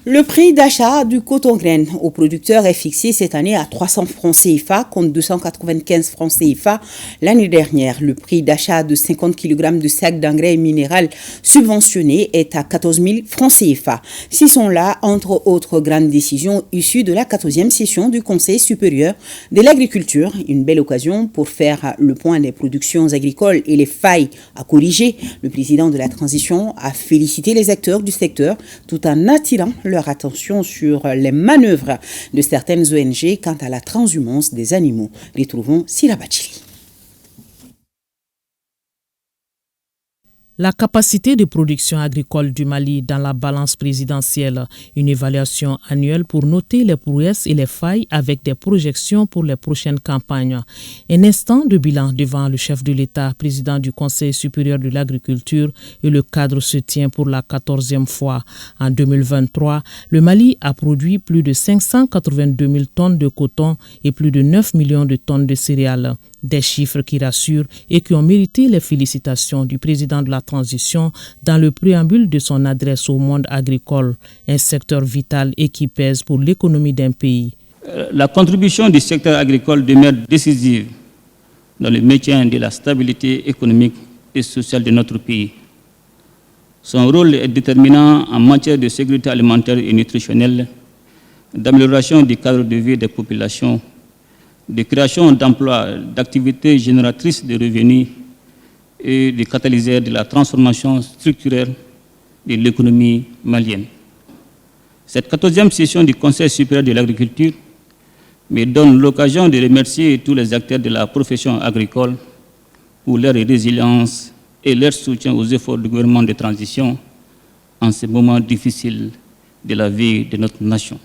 Le prix d'achat du coton graine aux producteurs est fixé cette année à 300 francs CFA contre 295 francs CFA l'année dernière. Le prix d'achat de 50 kg de sacs d'engrais minéral subventionnés est à 14 000 francs CFA. S'y sont là, entre autres grandes décisions issues de la 14e session du Conseil supérieur de l'agriculture. Une belle occasion pour faire le point des productions agricoles et les failles à corriger. Le président de la transition a félicité les acteurs du secteur tout en attirant leur attention sur les manœuvres de certaines ONG quant à la transhumance des animaux. Retrouvons Sira Bachili. La capacité de production agricole du Mali dans la balance présidentielle, une évaluation annuelle pour noter les prouesses et les failles avec des projections pour les prochaines campagnes. Un instant de bilan devant le chef de l'État, président du Conseil supérieur de l'agriculture, et le cadre se tient pour la 14e fois. En 2023, le Mali a produit plus de 582 000 tonnes de coton et plus de 9 millions de tonnes de céréales. Des chiffres qui rassurent et qui ont mérité les félicitations du président de la transition dans le préambule de son adresse au monde agricole, un secteur vital et qui pèse pour l'économie d'un pays. La contribution du secteur agricole demeure décisive dans le maintien de la stabilité économique et sociale de notre pays. Son rôle est déterminant en matière de sécurité alimentaire et nutritionnelle, d'amélioration du cadre de vie des populations, de création d'emplois, d'activités génératrices de revenus et de catalyseurs de la transformation structurelle de l'économie malienne. Cette 14e session du Conseil supérieur de l'agriculture me donne l'occasion de remercier tous les acteurs de la profession agricole pour leur résilience et leur soutien aux efforts du gouvernement de transition en ces moments difficiles de la vie de notre nation.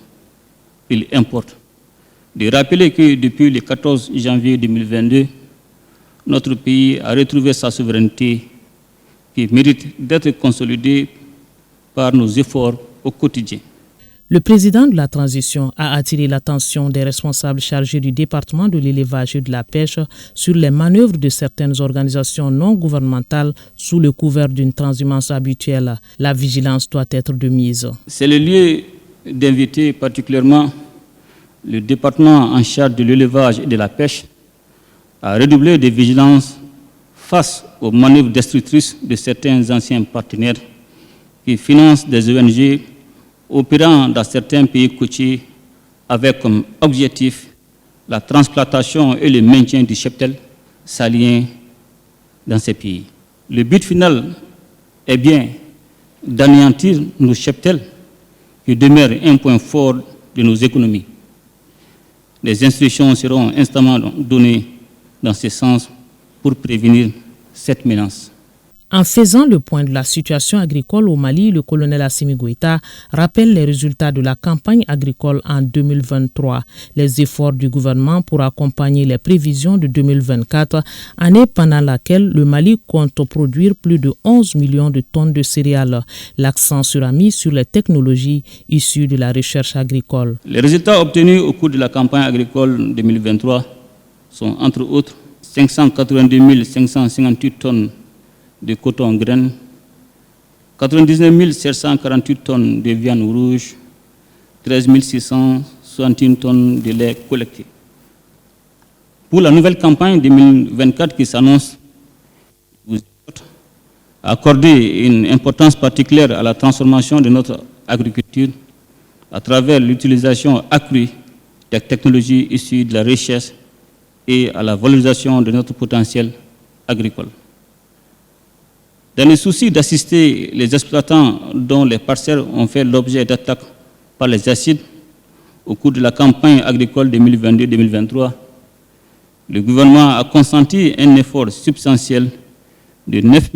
Il importe de rappeler que depuis le 14 janvier 2022, notre pays a retrouvé sa souveraineté qui mérite d'être consolidée par nos efforts au quotidien. Le président de la transition a attiré l'attention des responsables chargés du département de l'élevage et de la pêche sur les manœuvres de certaines organisations non gouvernementales sous le couvert d'une transhumance habituelle. La vigilance doit être de mise. C'est le lieu d'inviter particulièrement le département en charge de l'élevage et de la pêche a redoublé de vigilance face aux manœuvres destructrices de certains anciens partenaires qui financent des ONG opérant dans certains pays côtiers avec comme objectif la transplantation et le maintien du cheptel salien dans ces pays. Le but final est bien d'anéantir nos cheptels qui demeurent un point fort de nos économies. Des instructions seront instamment données dans ce sens pour prévenir cette menace. En faisant le point de la situation agricole au Mali, le colonel Assimi Goïta rappelle les résultats de la campagne agricole en 2023, les efforts du gouvernement pour accompagner les prévisions de 2024, année pendant laquelle le Mali compte produire plus de 11 millions de tonnes de céréales. L'accent sera mis sur les technologies issues de la recherche agricole. Les résultats obtenus au cours de la campagne agricole 2023 sont entre autres 582 558 tonnes de coton graine, 99 748 tonnes de viande rouge, 13 661 tonnes de lait collecté. Pour la nouvelle campagne 2024 qui s'annonce, vous accordez une importance particulière à la transformation de notre agriculture à travers l'utilisation accrue des technologies issues de la recherche et à la valorisation de notre potentiel agricole. Dans le souci d'assister les exploitants dont les parcelles ont fait l'objet d'attaques par les acides au cours de la campagne agricole 2022-2023, le gouvernement a consenti un effort substantiel de 9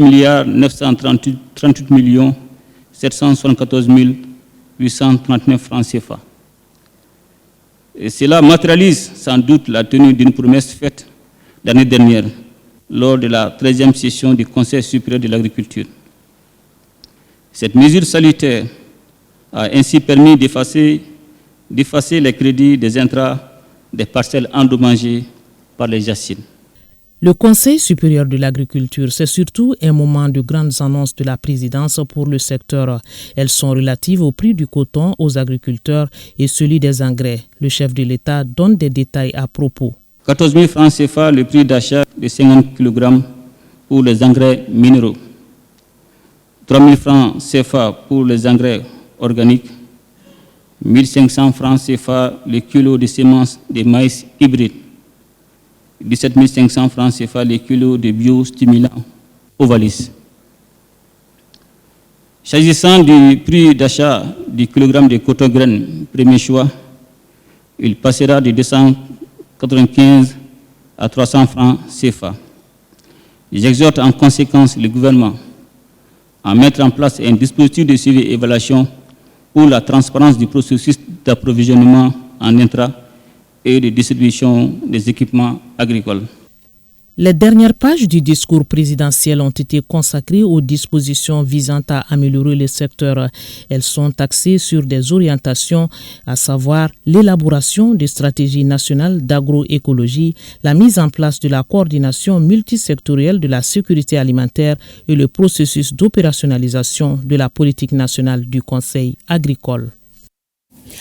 938 774 839 francs CFA. Et cela matérialise sans doute la tenue d'une promesse faite l'année dernière lors de la 13e session du Conseil supérieur de l'agriculture. Cette mesure salutaire a ainsi permis d'effacer les crédits des intrants des parcelles endommagées par les acides. Le Conseil supérieur de l'agriculture, c'est surtout un moment de grandes annonces de la présidence pour le secteur. Elles sont relatives au prix du coton aux agriculteurs et celui des engrais. Le chef de l'État donne des détails à propos. 14 000 francs CFA le prix d'achat de 50 kg pour les engrais minéraux. 3 000 francs CFA pour les engrais organiques. 1 500 francs CFA le kilo de semences de maïs hybride. 17 500 francs CFA les kilos de biostimulants Ovalis. S'agissant du prix d'achat du kilogramme de coton graine premier choix, il passera de 295 à 300 francs CFA. J'exhorte en conséquence le gouvernement à mettre en place un dispositif de suivi et évaluation pour la transparence du processus d'approvisionnement en intrants et de distribution des équipements agricoles. Les dernières pages du discours présidentiel ont été consacrées aux dispositions visant à améliorer le secteur. Elles sont axées sur des orientations, à savoir l'élaboration des stratégies nationales d'agroécologie, la mise en place de la coordination multisectorielle de la sécurité alimentaire et le processus d'opérationnalisation de la politique nationale du Conseil agricole.